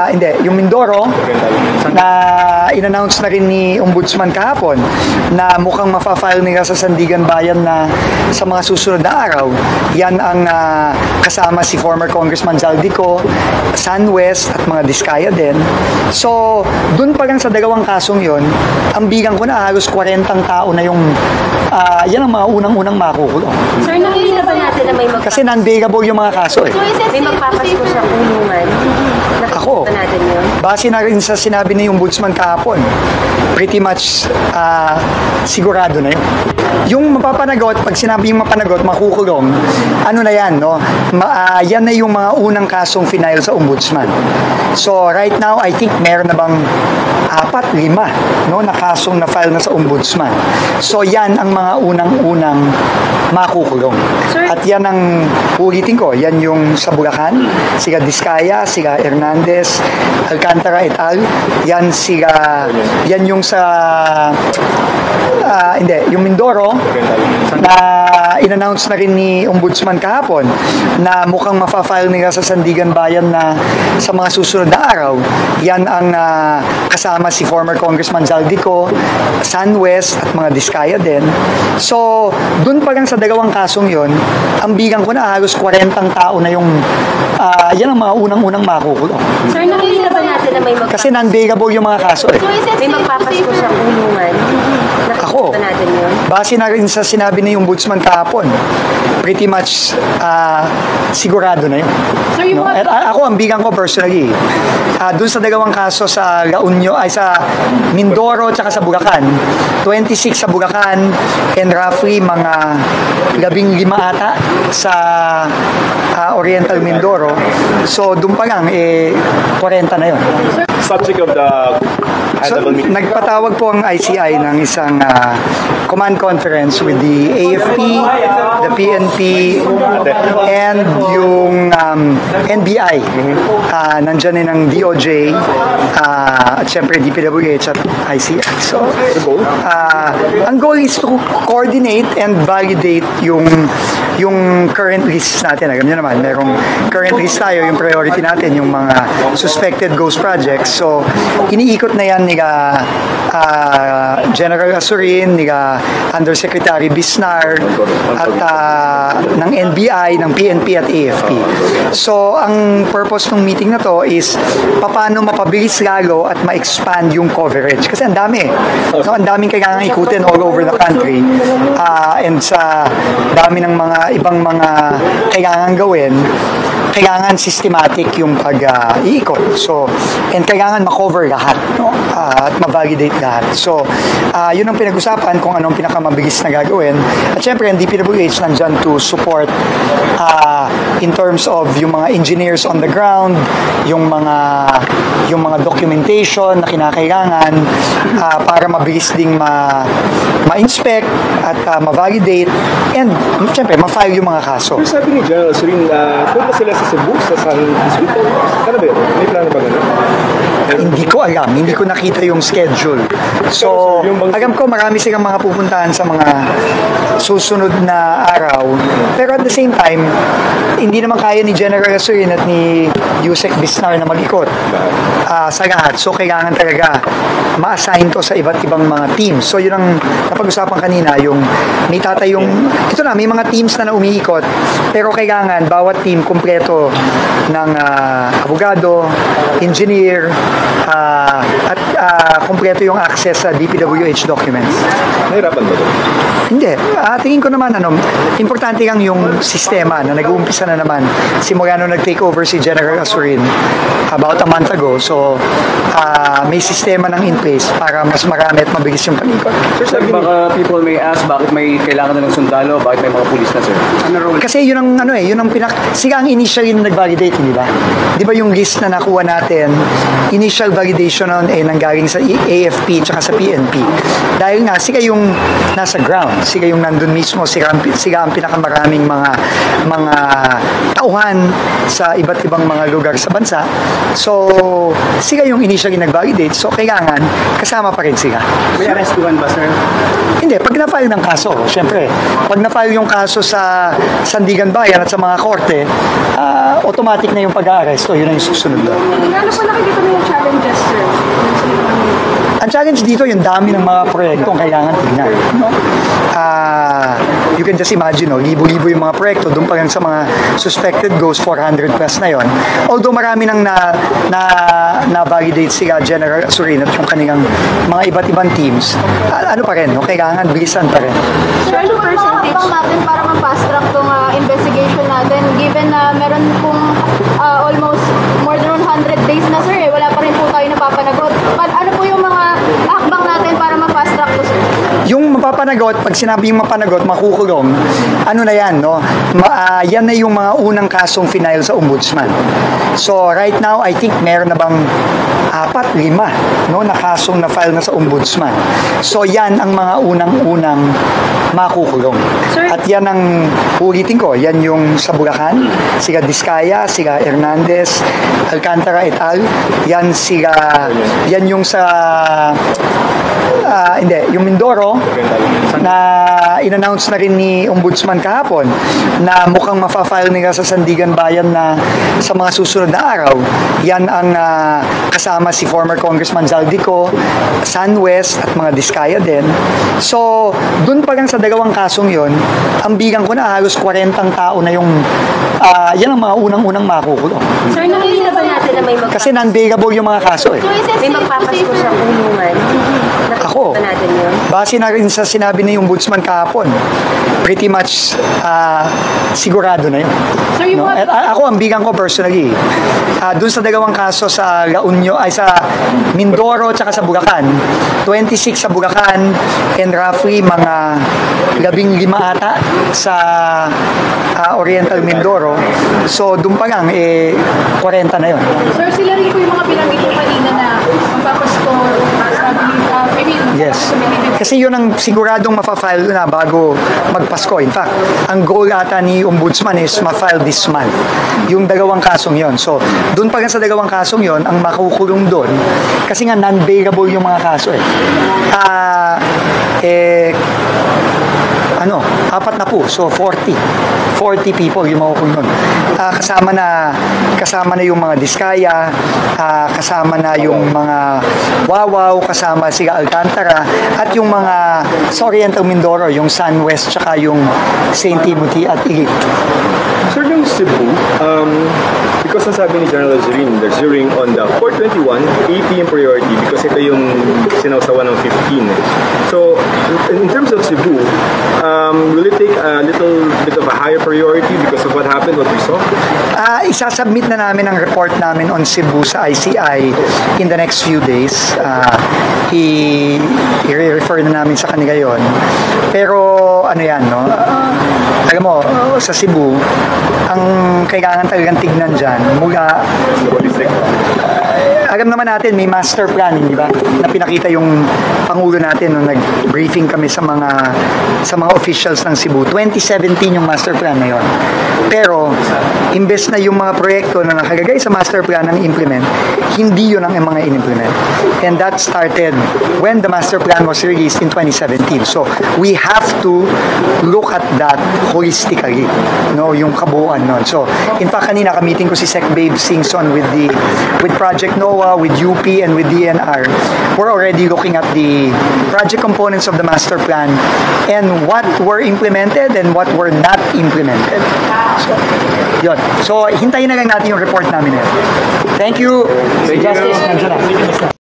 Hindi, yung Mindoro na in-announce na rin ni Ombudsman kahapon na mukhang mafa-file nila sa Sandigan Bayan na sa mga susunod na araw. Yan ang kasama si former Congressman Zaldico, SunWest at mga Diskaya din. So, dun pa lang sa dalawang kasong yon, ang bigang ko na halos 40 tao na yung yan ang mga unang-unang makukulong. Sir, nakikita ba natin na may Kasi non-bailable yung mga kaso eh. May magpapasko siyang ulungan? Ako, natin yun? base na rin sa sinabi ni Ombudsman kahapon, pretty much sigurado na yun. Yung mapapanagot, pag sinabi yung mapanagot, makukulong, ano na yan, no? Yan na yung mga unang kasong final sa Ombudsman. So, right now, I think meron na bang 4, 5, no, na kasong na-file na sa Ombudsman. So, yan ang mga unang-unang makukulong. At yan ang ulitin ko, yan yung sa Bulacan, sila Diskaya, sila Hernandez, Alcantara et al. Yan yung sa yung Mindoro na in-announce na rin ni Ombudsman kahapon na mukhang mafa-file nila sa Sandigan Bayan na sa mga susunod na araw. Yan ang kasama si former Congressman Zaldico, SunWest at mga Diskaya din. So, dun pa lang sa dalawang kasong yon, ang bigang ko na halos 40 tao na yung yan ang mga unang-unang makukulong. Sir, nakikita ba natin na may Kasi non-bailable yung mga kaso eh. May magpapasko siyang ulungan? Ako, natin yun? base na rin sa sinabi ni Ombudsman kahapon, pretty much sigurado na yun. Sir, No? At ako, ang bigang ko personally, dun sa dalawang kaso sa La Union, ay sa Mindoro at sa Bulacan, 26 sa Bulacan and roughly mga 15 ata sa Oriental Mindoro. So, dun pa lang, 40 na yun. Subject of the So, nagpatawag po ang ICI ng isang command conference with the AFP, the PNP, and yung NBI. Nandyan din ang DOJ, at syempre DPWH at ICI. So, ang goal is to coordinate and validate yung current lists natin. Alam nyo naman, merong current list tayo, yung priority natin, yung mga suspected ghost projects. So, iniikot na yan ni General Asurin, ni Undersecretary Bisnar, at ng NBI, ng PNP at AFP. So, ang purpose ng meeting na to is paano mapabilis lalo at ma-expand yung coverage. Kasi ang dami. So, ang daming kailangan ikutin all over the country. And sa dami ng mga ibang mga kailangan gawin, kailangan systematic yung pag-iikot. So, and kailangan ma-cover lahat, no? At ma-validate lahat. So, yun ang pinag-usapan kung anong pinakamabilis na gagawin. At syempre, ang DPWH nandyan to support in terms of yung mga engineers on the ground, yung mga documentation na kinakailangan para mabilis ding ma-inspect at ma-validate and syempre, ma-file yung mga kaso. Pero sabi ni General Asurin, punta sila sa Cebu, sa San Isidro. Ano ba yun? May plano ba gano'n? Hindi ko alam, hindi ko nakita yung schedule. So, alam ko marami silang mga pupuntahan sa mga susunod na araw. Pero at the same time, hindi naman kaya ni General Asurin at ni Yusek Bisnar na mag-ikot sa lahat. So, kailangan talaga ma-assign to sa iba't ibang mga teams. So, yun ang napag-usapan kanina, yung may mga teams na umiikot, pero kailangan bawat team kumpleto ng abogado, engineer, at kumpleto yung access sa DPWH documents. Nahirapan ba doon? Hindi. Tingin ko naman, importante lang yung sistema na nag-uumpisa na naman. Simula nung nag-take over si General Asurin about a month ago. So, may sistema nang in place para mas marami at mabilis yung panikot. Sir, baka people may ask bakit may kailangan na ng sundalo, bakit may mga pulis na, sir? Kasi yun ang sila ang initially na nag-validate, di ba? Di ba yung list na nakuha natin, initial validation nun nanggaling sa AFP tsaka sa PNP. Dahil nga, sila yung nasa ground, sila yung nandun mismo, sila ang pinakamaraming mga tauhan sa iba't ibang mga lugar sa bansa. So, sila yung initially nag-validate, so kailangan kasama pa rin sila. May arrestuhan ba, sir? Hindi, pag na-file ng kaso, syempre, pag na-file yung kaso sa Sandigan Bayan at sa mga korte, automatic na yung pag-aaresto, yun ang yung susunod doon. Ano po nakikita mo yung challenges, sir? Ang challenge dito, yung dami ng mga proyektong kailangan tignan. No? You can just imagine, no? Libo-libo yung mga proyekto, doon pa lang sa mga suspected goes 400 plus na yon. Although marami nang na-validate sila General Azurin at yung kanilang mga iba't ibang teams, ano pa rin, no? Kailangan bilisan pa rin. Sir, ano po yung mga natin para ma-fast track itong investigation natin given na meron pong almost more than 100 days na, sir, wala pa rin po tayo napapanagot. Ano po yung mga hakbang natin para ma-fast track to, sir? Yung mapapanagot, pag sinabi yung mapanagot, makukulong, ano na yan, no? Yan na yung mga unang kasong final sa ombudsman. So, right now, I think meron na bang 4, 5, no, na kasong na-file na sa ombudsman. So, yan ang mga unang-unang makukulong. Sir? At yan ang ulitin ko, yan yung sa Bulacan, sila Diskaya, sila Hernandez, Alcantara et al. Yan yung sa yung Mindoro na in-announce na rin ni Ombudsman kahapon na mukhang mafa-file nila sa Sandigan Bayan na sa mga susunod na araw. Yan ang kasama si former Congressman Zaldico, SunWest at mga Diskaya din. So, dun pa lang sa dalawang kasong yon, ang bilang ko na halos 40 tao na yung yan ang mga unang-unang makukulong. Sir, nakikita ba natin na may Kasi non-bailable yung mga kaso eh. may magpapasko sa kulungan? Ako, Nakikita natin yun? base na rin sa sinabi ni Ombudsman kahapon, pretty much sigurado na yun. Sir, yung No? At ako, ang bigang ko personally, dun sa dalawang kaso sa La Union, ay sa Mindoro at sa Bulacan, 26 sa Bulacan and roughly mga 15 ata sa Oriental Mindoro. So, dun pa lang, 40 na yun. Sir, sila rin po yung mga pinanggit ko kanina na magpapasko, Yes. Kasi yun ang siguradong mafa-file na bago magpasko. In fact, ang goal ata ni Ombudsman is ma-file this month. Yung dalawang kasong yon. So, doon pa lang sa dalawang kasong yon, ang makukulong doon, kasi nga non-bailable yung mga kaso eh. 4 na po. So, 40 people yung makukulong doon. Kasama na yung mga Diskaya, kasama na yung mga Wawaw, kasama si Alcantara, at yung mga sa Oriental Mindoro, yung SunWest, tsaka yung St. Timothy at Igig. Sir, yung Cebu, because nasabi ni General Azurin, the hearing on the 421, 8 p.m. priority because ito yung sinawsawa ng 15. So, in terms of Cebu, will it take a little bit of a higher priority because of what happened, what we saw? Isasubmit na namin ang report namin on Cebu sa ICI in the next few days. I-refer na namin sa kanila yon. Pero ano yan, no? Alam mo, sa Cebu, ang kailangan talagang tignan dyan, mula alam naman natin, may master plan, di ba? Na pinakita yung Pangulo natin nung nag-briefing kami sa mga officials ng Cebu. 2017 yung master plan na yon. Pero, imbes na yung mga proyekto na nakalagay sa master plan ang implement, hindi yun ang mga in-implement. And that started when the master plan was released in 2017. So, we have to look at that holistically, no? Yung kabuuan nun. So, in fact, kanina ka-meeting ko si Sec Babe Singson with Project NOAA, with UP, and with DNR. We're already looking at the project components of the master plan and what were implemented and what were not implemented. So, yun. So, hintayin na lang natin yung report namin. Thank you. Thank you. Justice, nandiyan na.